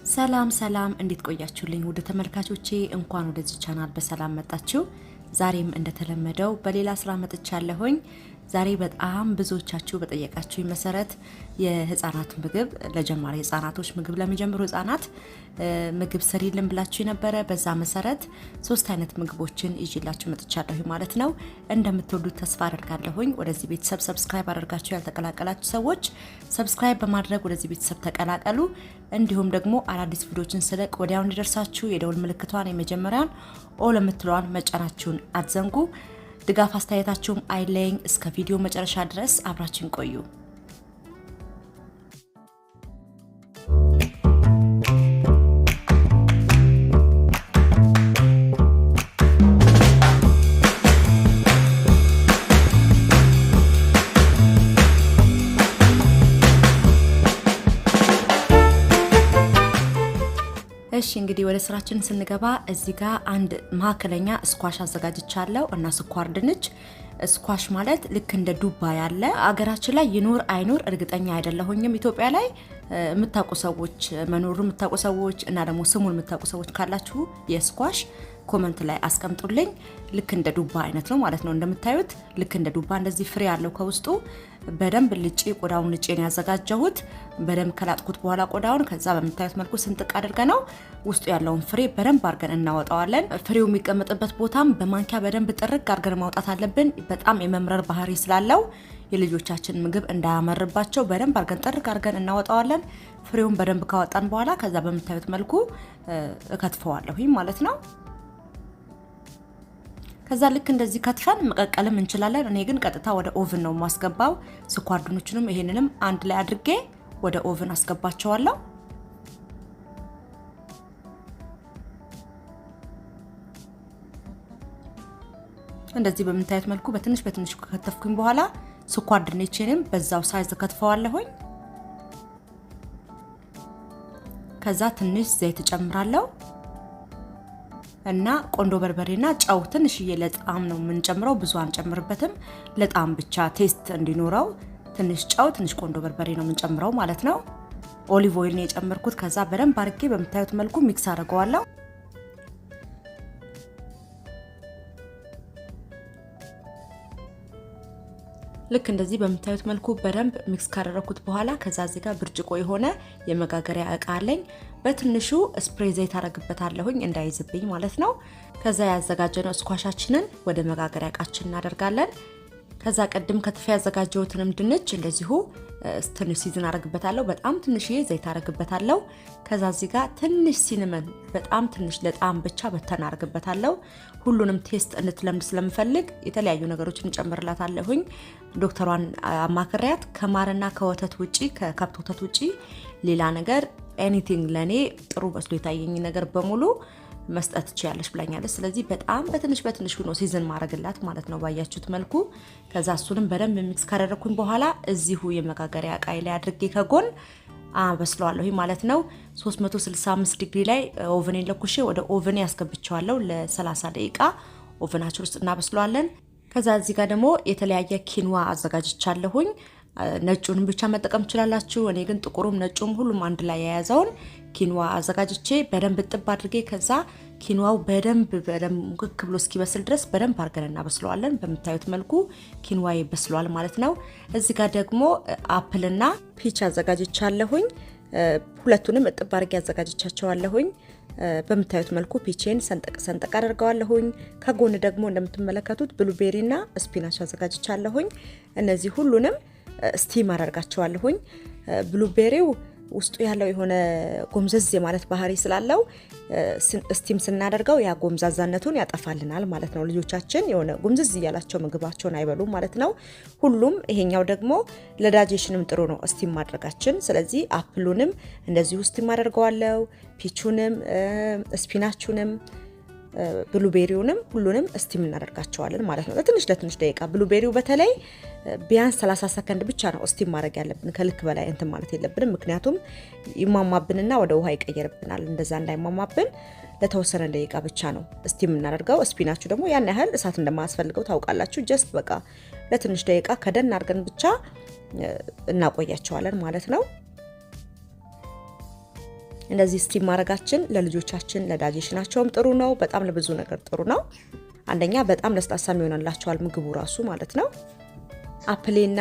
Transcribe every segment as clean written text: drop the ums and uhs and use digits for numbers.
ሰላም ሰላም እንዴት ቆያችሁልኝ ውድ ተመልካቾቼ እንኳን ወደዚህ ቻናል በሰላም መጣችሁ። ዛሬም እንደተለመደው በሌላ ስራ መጥቻለሁኝ። ዛሬ በጣም ብዙዎቻችሁ በጠየቃችሁኝ መሰረት የህፃናት ምግብ ለጀማሪ ህፃናቶች ምግብ ለሚጀምሩ ህፃናት ምግብ ስሪልን ብላችሁ የነበረ በዛ መሰረት 3 አይነት ምግቦችን ይዤላችሁ መጥቻለሁ ማለት ነው። እንደምትወዱት ተስፋ አደርጋለሁኝ። ወደዚህ ቤተሰብ ሰብስክራይብ አድርጋችሁ ያልተቀላቀላችሁ ሰዎች ሰብስክራይብ በማድረግ ወደዚህ ቤተሰብ ተቀላቀሉ። እንዲሁም ደግሞ አዳዲስ ቪዲዮችን ስለቅ ወዲያው እንዲደርሳችሁ የደውል ምልክቷን የመጀመሪያን ኦል የምትለዋን መጫናችሁን አትዘንጉ። ድጋፍ አስተያየታችሁም አይለኝ። እስከ ቪዲዮ መጨረሻ ድረስ አብራችን ቆዩ። እሺ እንግዲህ ወደ ስራችን ስንገባ እዚህ ጋር አንድ ማከለኛ ስኳሽ አዘጋጅቻለሁ እና ስኳር ድንች። ስኳሽ ማለት ልክ እንደ ዱባ ያለ አገራችን ላይ ይኖር አይኖር እርግጠኛ አይደለሁኝም። ኢትዮጵያ ላይ የምታውቁ ሰዎች መኖሩ የምታውቁ ሰዎች እና ደግሞ ስሙን የምታውቁ ሰዎች ካላችሁ የስኳሽ ኮሜንት ላይ አስቀምጡልኝ። ልክ እንደ ዱባ አይነት ነው ማለት ነው። እንደምታዩት ልክ እንደ ዱባ እንደዚህ ፍሬ ያለው ከውስጡ በደንብ ልጬ ቆዳውን ልጬ ነው ያዘጋጀሁት። በደንብ ከላጥኩት በኋላ ቆዳውን ከዛ በምታዩት መልኩ ስንጥቅ አድርገነው ውስጡ ያለውን ፍሬ በደንብ አድርገን እናወጣዋለን። ፍሬው የሚቀመጥበት ቦታም በማንኪያ በደንብ ጥርግ አድርገን ማውጣት አለብን። በጣም የመምረር ባህሪ ስላለው የልጆቻችን ምግብ እንዳያመርባቸው በደንብ አድርገን ጥርግ አድርገን እናወጣዋለን። ፍሬውን በደንብ ካወጣን በኋላ ከዛ በምታዩት መልኩ እከትፈዋለሁ ማለት ነው። ከዛ ልክ እንደዚህ ከትፈን መቀቀልም እንችላለን። እኔ ግን ቀጥታ ወደ ኦቭን ነው ማስገባው። ስኳር ድንቹንም ይሄንንም አንድ ላይ አድርጌ ወደ ኦቭን አስገባቸዋለሁ። እንደዚህ በምታዩት መልኩ በትንሽ በትንሽ ከተፍኩኝ በኋላ ስኳር ድንቼንም በዛው ሳይዝ ከትፈዋለሁኝ። ከዛ ትንሽ ዘይት ጨምራለሁ እና ቆንዶ በርበሬና ጨው ትንሽዬ ለጣም ነው የምንጨምረው፣ ብዙ አንጨምርበትም። ለጣም ብቻ ቴስት እንዲኖረው ትንሽ ጨው፣ ትንሽ ቆንዶ በርበሬ ነው የምንጨምረው ማለት ነው። ኦሊቭ ኦይል ነው የጨመርኩት። ከዛ በደንብ አድርጌ በምታዩት መልኩ ሚክስ አደርገዋለሁ። ልክ እንደዚህ በምታዩት መልኩ በደንብ ሚክስ ካደረኩት በኋላ ከዛ እዚህ ጋር ብርጭቆ የሆነ የመጋገሪያ እቃ አለኝ። በትንሹ ስፕሬይ ዘይት አደርግበታለሁኝ እንዳይዝብኝ ማለት ነው። ከዛ ያዘጋጀነው ስኳሻችንን ወደ መጋገሪያ እቃችን እናደርጋለን። ከዛ ቀድም ከትፌ ያዘጋጀሁትንም ድንች እንደዚሁ ትንሽ ሲዝን አደርግበታለሁ። በጣም ትንሽዬ ዘይት አደርግበታለሁ። ከዛ እዚህ ጋር ትንሽ ሲነመን በጣም ትንሽ ለጣም ብቻ በተና አደርግበታለሁ። ሁሉንም ቴስት እንድትለምድ ስለምፈልግ የተለያዩ ነገሮችን እንጨምርላታለሁኝ። ዶክተሯን አማክሪያት ከማርና ከወተት ውጪ ከከብት ወተት ውጪ ሌላ ነገር ኤኒቲንግ ለኔ ጥሩ መስሎ የታየኝ ነገር በሙሉ መስጠት ትችያለሽ ብላኛለች። ስለዚህ በጣም በትንሽ በትንሽ ነው ሲዝን ማድረግላት ማለት ነው ባያችሁት መልኩ። ከዛ እሱንም በደንብ ሚክስ ካደረኩኝ በኋላ እዚሁ የመጋገሪያ እቃይ ላይ አድርጌ ከጎን አበስለዋለሁ ማለት ነው። 365 ዲግሪ ላይ ኦቨኔን ለኩሼ ወደ ኦቨኔ ያስገብቻለሁ ለ30 ደቂቃ ኦቨናችን ውስጥ እናበስለዋለን። ከዛ እዚህ ጋር ደግሞ የተለያየ ኪንዋ አዘጋጅቻለሁኝ። ነጩንም ብቻ መጠቀም ትችላላችሁ። እኔ ግን ጥቁሩም ነጩም ሁሉም አንድ ላይ የያዘውን ኪንዋ አዘጋጅቼ በደንብ ጥብ አድርጌ ከዛ ኪንዋው በደንብ ሙክክ ብሎ እስኪበስል ድረስ በደንብ አድርገን እናበስለዋለን። በምታዩት መልኩ ኪንዋ ይበስሏል ማለት ነው። እዚህ ጋር ደግሞ አፕልና ፒች አዘጋጅቻለሁኝ። ሁለቱንም ጥብ አድርጌ አዘጋጅቻቸዋለሁኝ። በምታዩት መልኩ ፒቼን ሰንጠቅ አድርገዋለሁኝ። ከጎን ደግሞ እንደምትመለከቱት ብሉቤሪና ስፒናች አዘጋጅቻለሁኝ። እነዚህ ሁሉንም ስቲም አደርጋቸዋለሁኝ። ብሉቤሪው ውስጡ ያለው የሆነ ጎምዘዝ ማለት ባህሪ ስላለው ስቲም ስናደርገው ያ ጎምዛዛነቱን ያጠፋልናል ማለት ነው። ልጆቻችን የሆነ ጎምዘዝ እያላቸው ምግባቸውን አይበሉም ማለት ነው። ሁሉም ይሄኛው ደግሞ ለዳይጀሽንም ጥሩ ነው ስቲም ማድረጋችን። ስለዚህ አፕሉንም እንደዚሁ ስቲም አደርገዋለሁ። ፒቹንም ስፒናቹንም ብሉቤሪውንም ሁሉንም ስቲም እናደርጋቸዋለን ማለት ነው ለትንሽ ደቂቃ። ብሉቤሪው በተለይ ቢያንስ 30 ሰከንድ ብቻ ነው ስቲም ማድረግ ያለብን። ከልክ በላይ እንትን ማለት የለብንም፣ ምክንያቱም ይማማብንና ወደ ውሃ ይቀየርብናል። እንደዛ እንዳይማማብን ለተወሰነ ደቂቃ ብቻ ነው ስቲም እናደርገው። ስፒናቹ ደግሞ ያን ያህል እሳት እንደማያስፈልገው ታውቃላችሁ። ጀስት በቃ ለትንሽ ደቂቃ ከደን አድርገን ብቻ እናቆያቸዋለን ማለት ነው። እንደዚህ ስቲም ማድረጋችን ለልጆቻችን ለዳይጀሽናቸውም ጥሩ ነው። በጣም ለብዙ ነገር ጥሩ ነው። አንደኛ በጣም ለስላሳ ይሆንላቸዋል ምግቡ ራሱ ማለት ነው። አፕሌና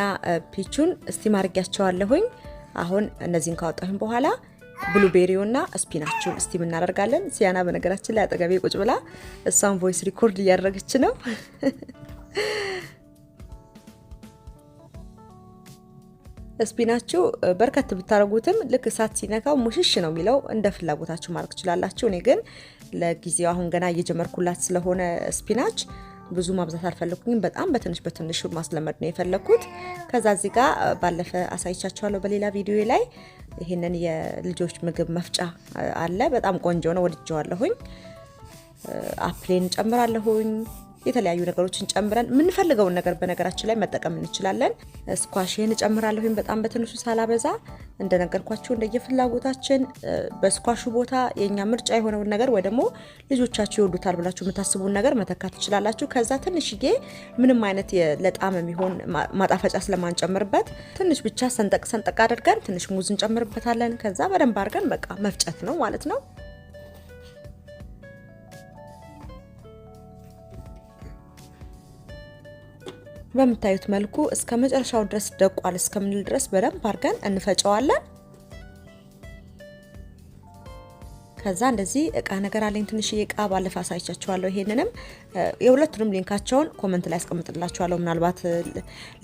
ፒቹን ስቲም አድርጊያቸዋለሁኝ። አሁን እነዚህን ካወጣሁኝ በኋላ ብሉቤሪውና ስፒናቹን ስቲም እናደርጋለን። ሲያና በነገራችን ላይ አጠገቤ ቁጭ ብላ እሷን ቮይስ ሪኮርድ እያደረገች ነው። ስፒናቹ በርከት ብታረጉትም ልክ እሳት ሲነካው ሙሽሽ ነው የሚለው። እንደ ፍላጎታችሁ ማድረግ ትችላላችሁ። እኔ ግን ለጊዜው አሁን ገና እየጀመርኩላት ስለሆነ ስፒናች ብዙ ማብዛት አልፈለኩኝም። በጣም በትንሹ ማስለመድ ነው የፈለኩት። ከዛ እዚህ ጋር ባለፈ አሳይቻችኋለሁ በሌላ ቪዲዮ ላይ ይሄንን የልጆች ምግብ መፍጫ አለ። በጣም ቆንጆ ነው፣ ወድጄዋለሁኝ። አፕሌን ጨምራለሁኝ። የተለያዩ ነገሮችን ጨምረን የምንፈልገውን ነገር በነገራችን ላይ መጠቀም እንችላለን። ስኳሽን ጨምራለሁኝ በጣም በትንሹ ሳላበዛ። እንደነገርኳችሁ እንደየፍላጎታችን በስኳሹ ቦታ የኛ ምርጫ የሆነውን ነገር ወይ ደግሞ ልጆቻችሁ ይወዱታል ብላችሁ የምታስቡን ነገር መተካት ትችላላችሁ። ከዛ ትንሽዬ ምንም አይነት ለጣም የሚሆን ማጣፈጫ ስለማንጨምርበት ትንሽ ብቻ ሰንጠቅ አድርገን ትንሽ ሙዝ እንጨምርበታለን። ከዛ በደንብ አድርገን በቃ መፍጨት ነው ማለት ነው። በምታዩት መልኩ እስከ መጨረሻው ድረስ ደቋል እስከምንል ድረስ በደንብ አድርገን እንፈጨዋለን። ከዛ እንደዚህ እቃ ነገር አለኝ ትንሽዬ እቃ ባለፈ አሳይቻችኋለሁ። ይሄንንም የሁለቱንም ሊንካቸውን ኮሜንት ላይ አስቀምጥላችኋለሁ ምናልባት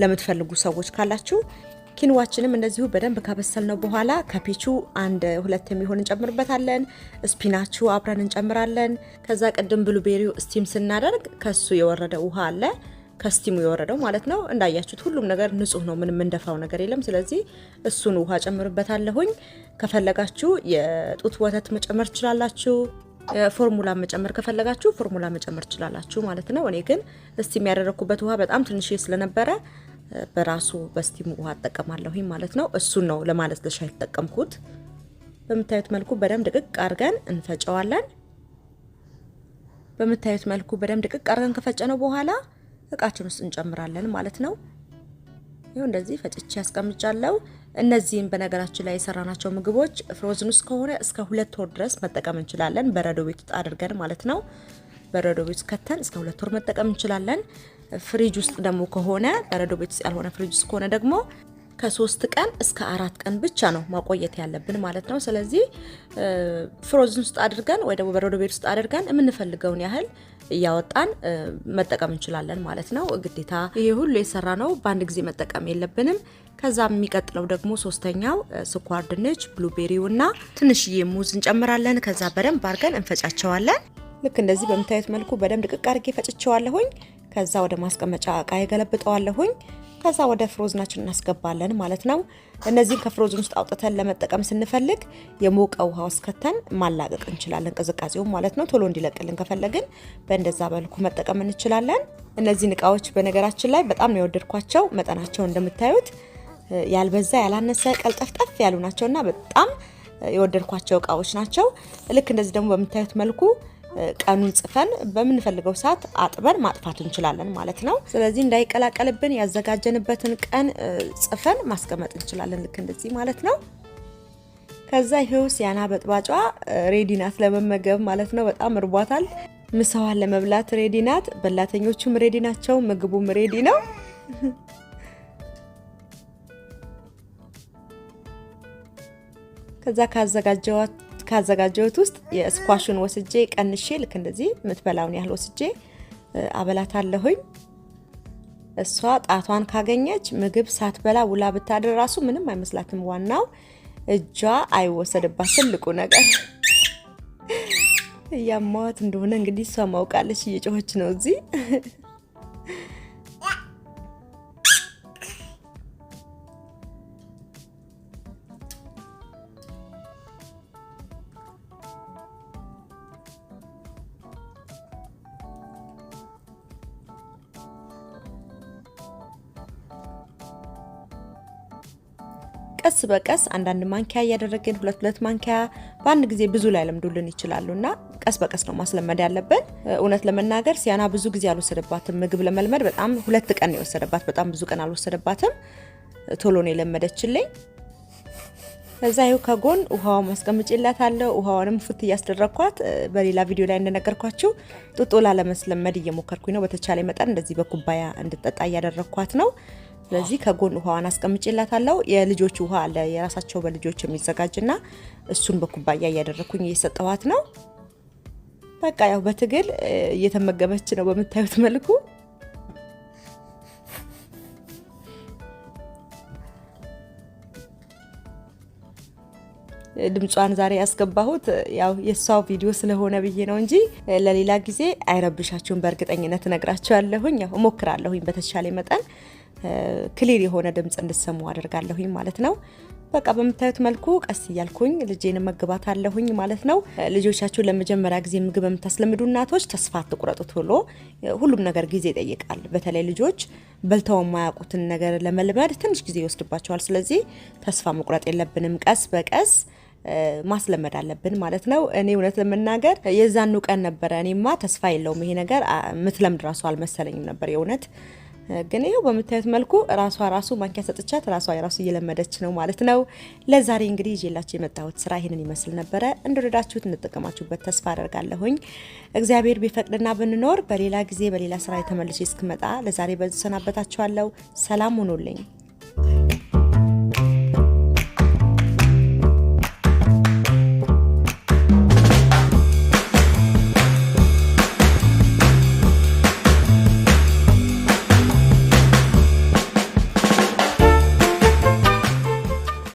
ለምትፈልጉ ሰዎች ካላችሁ። ኪንዋችንም እንደዚሁ በደንብ ካበሰልነው በኋላ ከፒቹ 1-2 የሚሆን እንጨምርበታለን። ስፒናቹ አብረን እንጨምራለን። ከዛ ቀደም ብሉቤሪው ስቲም ስናደርግ ከሱ የወረደ ውሃ አለ፣ ከስቲሙ የወረደው ማለት ነው። እንዳያችሁት ሁሉም ነገር ንጹህ ነው፣ ምንም እንደፋው ነገር የለም። ስለዚህ እሱን ውሃ ጨምርበታለሁኝ። ከፈለጋችሁ የጡት ወተት መጨመር ትችላላችሁ። ፎርሙላ መጨመር ከፈለጋችሁ ፎርሙላ መጨመር ትችላላችሁ ማለት ነው። እኔ ግን ስቲም ያደረኩበት ውሃ በጣም ትንሽ ስለነበረ በራሱ በስቲሙ ውሃ አጠቀማለሁኝ ማለት ነው። እሱን ነው ለማለስለሻ የተጠቀምኩት። በምታዩት መልኩ በደንብ ድቅቅ አድርገን እንፈጨዋለን። በምታዩት መልኩ በደንብ ድቅቅ አድርገን ከፈጨነው በኋላ እቃችን ውስጥ እንጨምራለን ማለት ነው። ይሄው እንደዚህ ፈጭቼ ያስቀምጫለሁ። እነዚህን በነገራችን ላይ የሰራናቸው ምግቦች ፍሮዝን ውስጥ ከሆነ እስከ 2 ወር ድረስ መጠቀም እንችላለን። በረዶ ቤት ውስጥ አድርገን ማለት ነው። በረዶ ቤት ውስጥ ከተን እስከ 2 ወር መጠቀም እንችላለን። ፍሪጅ ውስጥ ደግሞ ከሆነ በረዶ ቤት ውስጥ ያልሆነ ፍሪጅ ውስጥ ከሆነ ደግሞ ከ3 ቀን እስከ 4 ቀን ብቻ ነው ማቆየት ያለብን ማለት ነው። ስለዚህ ፍሮዝን ውስጥ አድርገን ወይ ደግሞ በረዶ ቤት ውስጥ አድርገን የምንፈልገውን ያህል እያወጣን መጠቀም እንችላለን ማለት ነው። ግዴታ ይሄ ሁሉ የሰራ ነው በአንድ ጊዜ መጠቀም የለብንም። ከዛ የሚቀጥለው ደግሞ ሶስተኛው ስኳር ድንች፣ ብሉቤሪውና ትንሽዬ ሙዝ እንጨምራለን። ከዛ በደንብ አድርገን እንፈጫቸዋለን። ልክ እንደዚህ በምታዩት መልኩ በደንብ ድቅቅ አድርጌ ፈጭቸዋለሁኝ። ከዛ ወደ ማስቀመጫ እቃ የገለብጠዋለሁኝ። ከዛ ወደ ፍሮዝናችን እናስገባለን ማለት ነው። እነዚህን ከፍሮዝን ውስጥ አውጥተን ለመጠቀም ስንፈልግ የሞቀ ውሃ ውስጥ ከተን ማላቀቅ እንችላለን፣ ቅዝቃዜው ማለት ነው። ቶሎ እንዲለቅልን ከፈለግን በእንደዛ መልኩ መጠቀም እንችላለን። እነዚህን እቃዎች በነገራችን ላይ በጣም ነው የወደድኳቸው። መጠናቸው እንደምታዩት ያልበዛ ያላነሰ ቀልጠፍጠፍ ያሉ ናቸውና በጣም የወደድኳቸው እቃዎች ናቸው። ልክ እንደዚህ ደግሞ በምታዩት መልኩ ቀኑን ጽፈን በምንፈልገው ሰዓት አጥበን ማጥፋት እንችላለን ማለት ነው። ስለዚህ እንዳይቀላቀልብን ያዘጋጀንበትን ቀን ጽፈን ማስቀመጥ እንችላለን ልክ እንደዚህ ማለት ነው። ከዛ ይሄው ሲያና በጥባጯ ሬዲ ናት ለመመገብ ማለት ነው። በጣም እርቧታል። ምሳዋን ለመብላት ሬዲ ናት። በላተኞቹም ሬዲ ናቸው። ምግቡም ሬዲ ነው። ከዛ ካዘጋጀሁት ውስጥ የስኳሹን ወስጄ ቀንሼ ልክ እንደዚህ የምትበላውን ያህል ወስጄ አበላታለሁኝ። እሷ ጣቷን ካገኘች ምግብ ሳትበላ ውላ ብታድር ራሱ ምንም አይመስላትም። ዋናው እጇ አይወሰድባት ትልቁ ነገር። ያማዋት እንደሆነ እንግዲህ እሷ ማውቃለች። እየጮኸች ነው እዚህ። ቀስ በቀስ አንዳንድ ማንኪያ እያደረግን ሁለት ማንኪያ በአንድ ጊዜ ብዙ ላይ ለምዱልን ይችላሉና ቀስ በቀስ ነው ማስለመድ ያለብን። እውነት ለመናገር ሲያና ብዙ ጊዜ አልወሰደባትም ምግብ ለመልመድ። በጣም 2 ቀን ነው የወሰደባት። በጣም ብዙ ቀን አልወሰደባትም። ቶሎ ነው የለመደችልኝ። እዛ ይኸው ከጎን ውሃው ማስቀምጬላታለሁ። ውሃውንም ፍት እያስደረኳት በሌላ ቪዲዮ ላይ እንደነገርኳችሁ ጡጦ ላለመስለመድ እየሞከርኩኝ ነው። በተቻለ መጠን እንደዚህ በኩባያ እንድጠጣ እያደረኳት ነው። ስለዚህ ከጎን ውሃዋን አስቀምጬላታለሁ። የልጆች ውሃ አለ የራሳቸው በልጆች የሚዘጋጅና እሱን በኩባያ እያደረኩኝ እየሰጠኋት ነው። በቃ ያው በትግል እየተመገበች ነው በምታዩት መልኩ። ድምጿን ዛሬ ያስገባሁት ያው የሷው ቪዲዮ ስለሆነ ብዬ ነው እንጂ ለሌላ ጊዜ አይረብሻችሁም። በእርግጠኝነት እነግራችኋለሁኝ። ያው እሞክራለሁኝ በተቻለ መጠን ክሊር የሆነ ድምጽ እንድትሰሙ አደርጋለሁኝ ማለት ነው። በቃ በምታዩት መልኩ ቀስ እያልኩኝ ልጄን መግባታለሁኝ ማለት ነው። ልጆቻችሁ ለመጀመሪያ ጊዜ ምግብ የምታስለምዱ እናቶች ተስፋ አትቁረጡ ቶሎ። ሁሉም ነገር ጊዜ ይጠይቃል። በተለይ ልጆች በልተው የማያውቁትን ነገር ለመልመድ ትንሽ ጊዜ ይወስድባቸዋል። ስለዚህ ተስፋ መቁረጥ የለብንም። ቀስ በቀስ ማስለመድ አለብን ማለት ነው። እኔ እውነት ለመናገር የዛኑ ቀን ነበረ እኔማ ተስፋ የለውም ይሄ ነገር ምትለምድ ራሱ አልመሰለኝም ነበር የእውነት። ግን ይሄው በምታዩት መልኩ ራሱ ማንኪያ ሰጥቻት ራሷ እየለመደች ነው ማለት ነው። ለዛሬ እንግዲህ ይዤላችሁ የመጣሁት ስራ ይሄንን ይመስል ነበረ። እንደወደዳችሁት እንጠቀማችሁበት ተስፋ አደርጋለሁኝ። እግዚአብሔር ቢፈቅድና ብንኖር በሌላ ጊዜ በሌላ ስራ ተመልሼ እስክመጣ ለዛሬ በዚህ ሰናበታችኋለሁ። ሰላም ሁኑልኝ።